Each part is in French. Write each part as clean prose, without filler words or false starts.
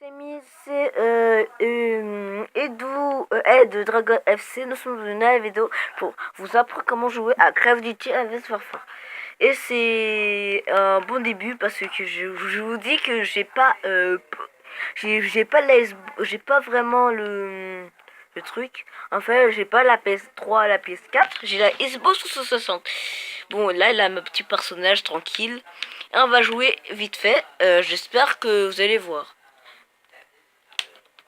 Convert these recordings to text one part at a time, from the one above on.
les amis, c'est Ed Dragon FC. Nous sommes dans une nouvelle vidéo pour vous apprendre comment jouer à Call of Duty Advanced Warfare. Et c'est un bon début parce que je vous dis que j'ai pas vraiment le truc. En fait, j'ai pas la PS3, la PS4, j'ai la Xbox 360. Bon, là, il a mon petit personnage tranquille. Et on va jouer vite fait. J'espère que vous allez voir.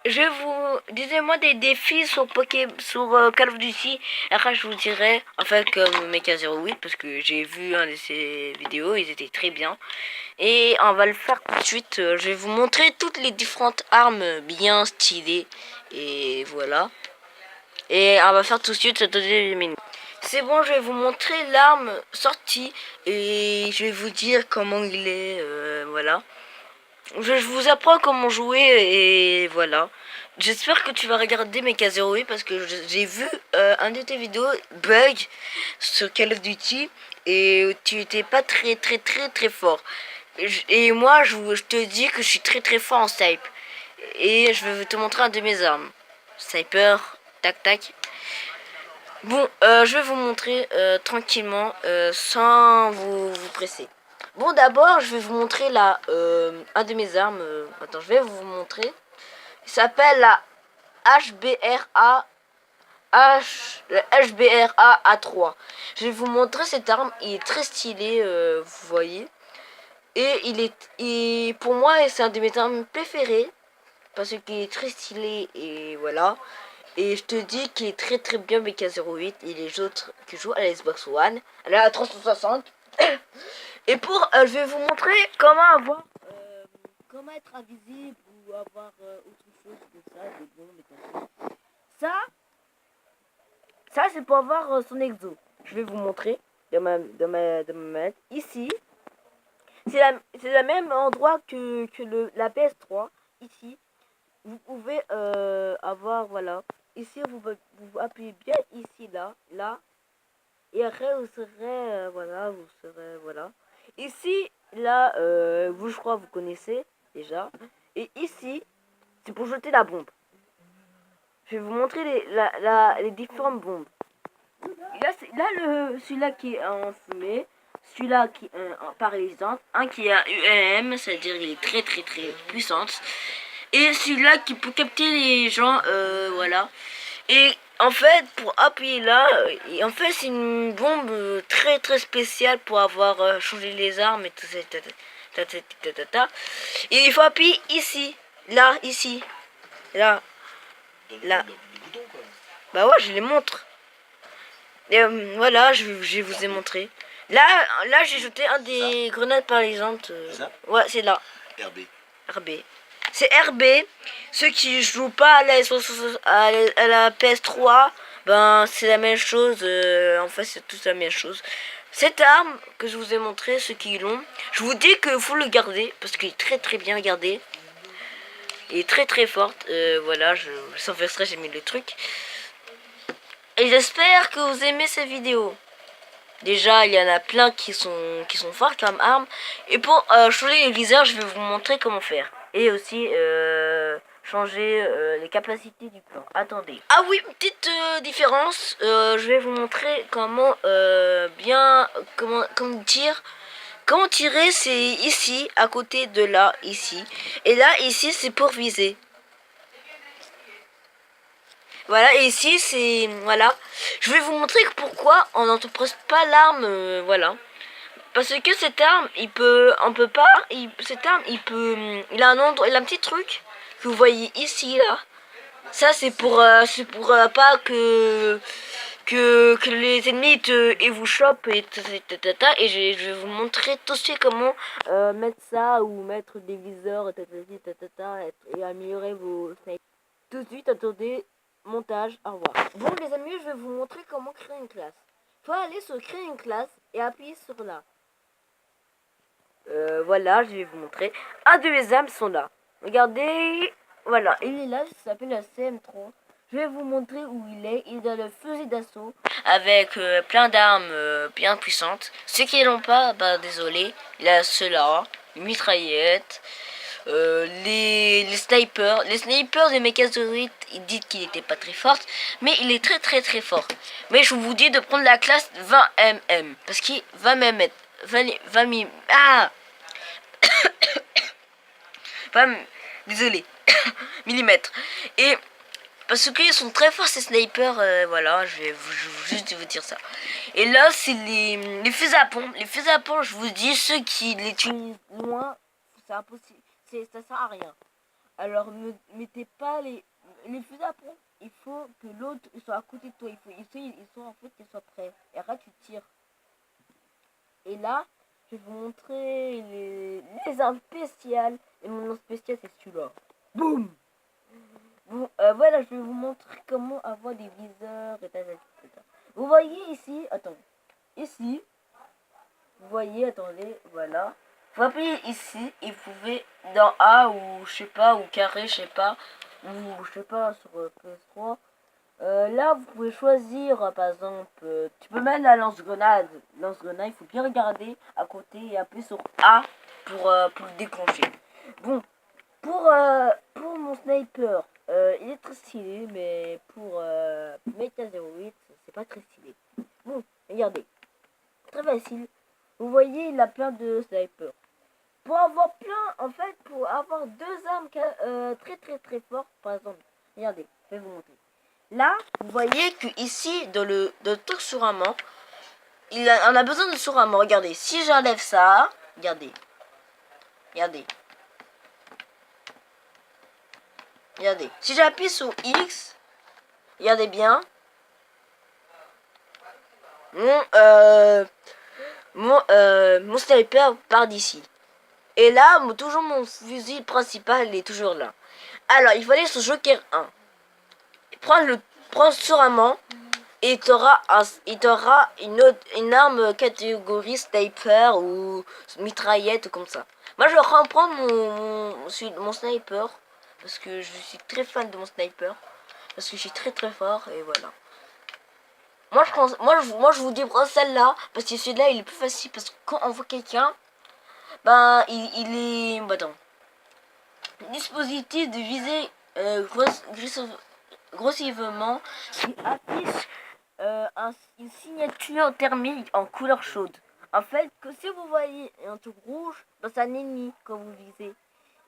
Je vous disais-moi des défis sur Call of Duty. Après je vous dirai, enfin comme Mecha08 parce que j'ai vu un de ses vidéos, ils étaient très bien. Et on va le faire tout de suite. Je vais vous montrer toutes les différentes armes bien stylées. Et voilà. Et on va faire tout de suite cette deuxième minute. C'est bon, je vais vous montrer l'arme sortie et je vais vous dire comment il est. Voilà. Je vous apprends comment jouer et voilà. J'espère que tu vas regarder Mecha08 parce que j'ai vu un de tes vidéos bug sur Call of Duty et tu étais pas très fort. Et moi je te dis que je suis très fort en snipe. Et je vais te montrer un de mes armes. Sniper, tac tac. Bon, je vais vous montrer tranquillement sans vous presser. Bon, d'abord, je vais vous montrer un de mes armes. Attends, je vais vous montrer. Il s'appelle la HBRA A3. Je vais vous montrer cette arme. Il est très stylé, vous voyez. Et pour moi, c'est un de mes armes préférées. Parce qu'il est très stylé et voilà. Et je te dis qu'il est très bien Mecha08 et les autres qui jouent à la Xbox One, à la 360. Et je vais vous montrer comment être invisible ou avoir autre chose que ça, des bombes et tout ça. Ça c'est pour avoir son exo. Je vais vous montrer dans ma manette. Ici, c'est le même endroit que la PS3. Ici, vous pouvez avoir, voilà. Ici, vous appuyez bien ici, là. Et après, vous serez, voilà. Ici, là, je crois, vous connaissez déjà. Et ici, c'est pour jeter la bombe. Je vais vous montrer les différentes bombes. Celui-là qui est en fumée. Celui-là qui est en paralysante. Un qui est un UAM, c'est-à-dire il est très puissante. Et celui-là qui peut capter les gens, voilà. Et en fait, pour appuyer là, en fait c'est une bombe très spéciale pour avoir changé les armes et tout ça. Et il faut appuyer ici, là, ici, là. Bah ouais, je les montre. Et voilà, je vous ai montré. Là j'ai jeté un des grenades paralysantes. Ouais, c'est là. RB. C'est RB. Ceux qui jouent pas à la PS3, ben c'est la même chose. En fait, c'est toute la même chose. Cette arme que je vous ai montré, ceux qui l'ont, je vous dis qu'il faut le garder parce qu'il est très bien gardé. Il est très fort. Voilà, sans faire exprès, j'ai mis le truc. Et j'espère que vous aimez cette vidéo. Déjà, il y en a plein qui sont forts comme armes. Et pour changer les viseurs, je vais vous montrer comment faire. Et aussi changer les capacités du plan. Attendez. Ah oui, petite différence. Je vais vous montrer comment comment tirer. C'est ici, à côté de là, ici. Et là, ici, c'est pour viser. Voilà, et ici c'est... Voilà. Je vais vous montrer pourquoi on n'entrepose pas l'arme, voilà. Parce que cette arme, cette arme, il a il a un petit truc que vous voyez ici, là. Ça, c'est pour pas que les ennemis vous chopent et je vais vous montrer tout de suite comment mettre ça ou mettre des viseurs et améliorer vos snipes. Tout de suite, attendez. Montage, au revoir. Bon les amis, je vais vous montrer comment créer une classe. Il faut aller sur créer une classe et appuyer sur là. Voilà, je vais vous montrer. Un de mes armes sont là. Regardez, voilà, il est là, ça s'appelle la CM3. Je vais vous montrer où il est. Il est dans le fusil d'assaut avec plein d'armes bien puissantes. Ceux qui l'ont pas, bah désolé. Il a ceux-là, une mitraillette. les snipers. Les snipers des Mechazoroid, ils disent qu'il était pas très fort, mais il est très fort. Mais je vous dis de prendre la classe 20 mm, parce qu'il 20 mm, 20 mm, ah 20, désolé, millimètres. Et parce qu'ils sont très forts ces snipers, voilà, je vais juste vous dire ça. Et là, c'est les fusils à pompe. Les fusils à pompe, je vous dis, ceux qui les tuent loin, c'est impossible, ça sert à rien. Alors, ne mettez pas les fusils à pompe. Il faut que l'autre soit à côté de toi. Ils sont en fait, qu'ils soient prêts. Et après, tu tires. Et là, je vais vous montrer les armes spéciales. Et mon nom spécial, c'est celui-là. Boum! Bon, voilà, je vais vous montrer comment avoir des viseurs, etc. Vous voyez ici, attends, ici, vous voyez, attendez, voilà. Vous appuyez ici et vous pouvez dans A ou je sais pas, ou carré, je sais pas, ou je sais pas, sur PS3. Là, vous pouvez choisir, par exemple, tu peux mettre la lance-grenade. Lance-grenade, il faut bien regarder à côté et appuyer sur A pour le déclencher. Bon, pour mon sniper, il est très stylé, mais pour Meta08, c'est pas très stylé. Bon, regardez, très facile. Vous voyez, il a plein de snipers. Pour avoir plein, en fait, pour avoir deux armes très fortes, par exemple, regardez, je vais vous montrer. Là, vous voyez que ici, dans le truc sur un mant, on a besoin de sur un mant. Regardez, si j'enlève ça, regardez, regardez. Regardez, si j'appuie sur X, regardez bien, mon sniper part d'ici. Et là, toujours mon fusil principal est toujours là. Alors, il faut aller sur Joker 1. Prends sur un mant et tu auras une arme catégorie sniper ou mitraillette comme ça. Moi, je vais reprendre mon sniper. Parce que je suis très fan de mon sniper. Parce que je suis très fort et voilà. Moi je vous dis prends celle-là. Parce que celui-là il est plus facile. Parce que quand on voit quelqu'un, ben il est. Bah attends. Dispositif de visée grossivement qui affiche une signature thermique en couleur chaude. En fait, que si vous voyez un truc rouge, ben, c'est un ennemi quand vous visez.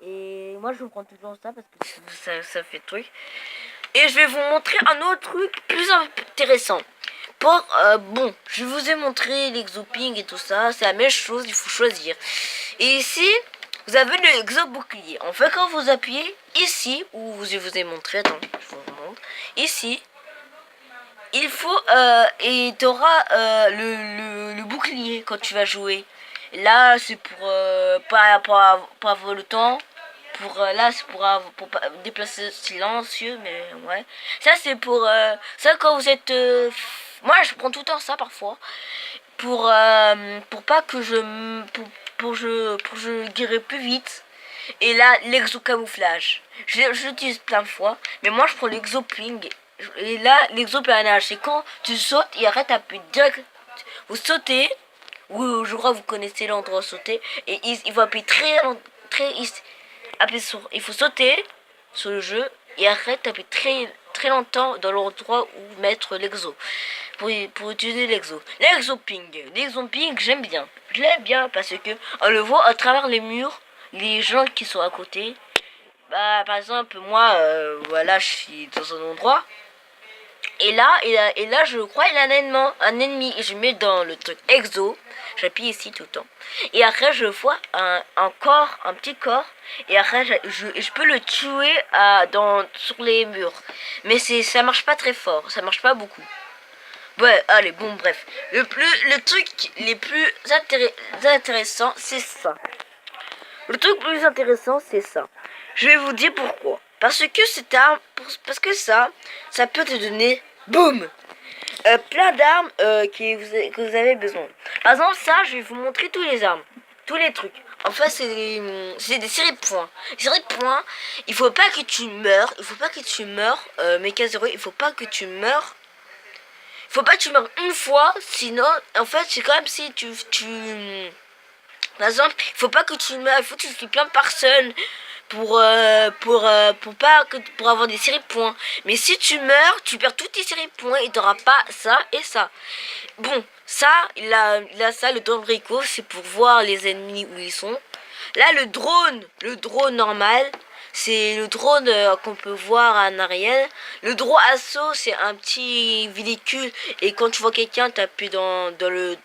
Et moi je prends toujours ça parce que ça fait truc. Et je vais vous montrer un autre truc plus intéressant. Bon, je vous ai montré l'exoping et tout ça, c'est la même chose, il faut choisir. Et ici, vous avez le exo-bouclier. En fait, quand vous appuyez ici, où je vous ai montré, attends, je vous montre, ici, il faut, et tu auras le bouclier quand tu vas jouer. Là, c'est pour pas avoir le temps. Là, c'est pour déplacer silencieux, mais ouais. Ça, c'est pour ça quand vous êtes. Moi, je prends tout le temps ça parfois pour pas que je guéris plus vite. Et là, l'exo camouflage. Je l'utilise plein de fois, mais moi, je prends l'exo ping. Et là, l'exo planage, c'est quand tu sautes et arrête à plus direct. Vous sautez. Oui, je crois que vous connaissez l'endroit où sauter. Et il va appuyer il faut sauter sur le jeu et arrête d'appuyer très longtemps dans l'endroit où mettre l'exo. Pour utiliser l'exo. L'exo ping, j'aime bien. Je l'aime bien parce que on le voit à travers les murs, les gens qui sont à côté. Bah, par exemple, moi, voilà, je suis dans un endroit. Et là, je crois il y a un ennemi. Et je mets dans le truc exo. J'appuie ici tout le temps. Et après, je vois un petit corps. Et après, je peux le tuer sur les murs. Mais ça marche pas très fort. Ça marche pas beaucoup. Ouais, allez, bon, bref. Le truc les plus intéressant, c'est ça. Le truc le plus intéressant, c'est ça. Je vais vous dire pourquoi. Parce que ça peut te donner, boum, plein d'armes que vous avez besoin. Par exemple, ça, je vais vous montrer tous les armes, tous les trucs. En fait, c'est des séries de points. Les séries de points, il faut pas que tu meurs. Mechazoroid, il faut pas que tu meurs. Il faut pas que tu meurs une fois, sinon, en fait, c'est comme si tu par exemple, il faut pas que tu meurs, il faut que tu tues plein de personnes. pour avoir des séries de points. Mais si tu meurs, tu perds toutes tes séries de points et t'auras pas ça et ça. Bon, ça, il a ça, le Dombrico, c'est pour voir les ennemis où ils sont. Là, le drone normal, c'est le drone qu'on peut voir en arrière. Le drone assaut, c'est un petit véhicule. Et quand tu vois quelqu'un, tu appuies dans le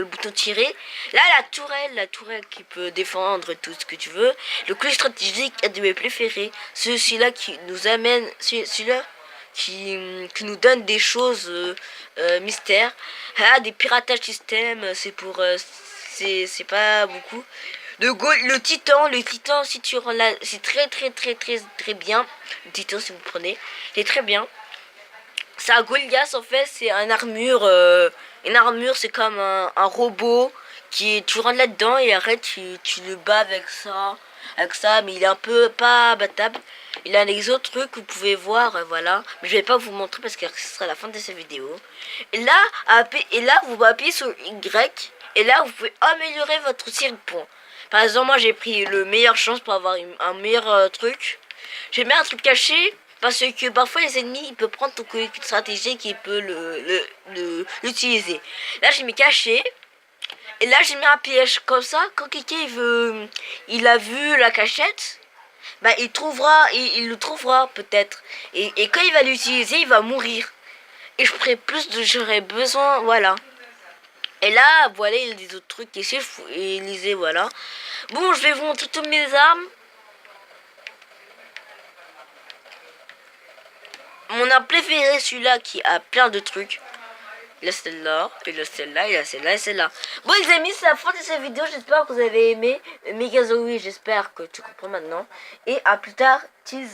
bouton tirer. Là, la tourelle qui peut défendre tout ce que tu veux. Le clé stratégique est de mes préférés. Celui-là qui nous amène, celui-là qui nous donne des choses mystères. Ah, des piratages système, c'est pour... c'est pas beaucoup. Le titan, si tu rends là, c'est très bien. Le titan, si vous prenez, c'est très bien. Ça, Goliath, en fait, c'est une armure, c'est comme un robot tu rentres là-dedans et arrête, tu le bats avec ça, mais il est un peu pas battable. Il a les autres trucs que vous pouvez voir, voilà. Mais je vais pas vous montrer parce que ce sera la fin de cette vidéo. Et là, vous appuyez sur Y, et là, vous pouvez améliorer votre série de points. Par exemple, moi, j'ai pris le meilleur chance pour avoir un meilleur truc. J'ai mis un truc caché. Parce que parfois les ennemis, ils peuvent prendre ton coéquipier stratégique et ils peuvent l'utiliser. Là, j'ai mis caché. Et là, j'ai mis un piège. Comme ça, quand quelqu'un il a vu la cachette, bah, il le trouvera peut-être. Et quand il va l'utiliser, il va mourir. Et j'aurais besoin, voilà. Et là, voilà, il y a des autres trucs ici. Et lisez, voilà. Bon, je vais vous montrer toutes mes armes. Mon arme préférée, celui-là qui a plein de trucs. Il a celle-là, il a celle-là, il a celle-là et celle-là. Bon les amis, c'est la fin de cette vidéo. J'espère que vous avez aimé. Megazoï, j'espère que tu comprends maintenant. Et à plus tard. Cheese.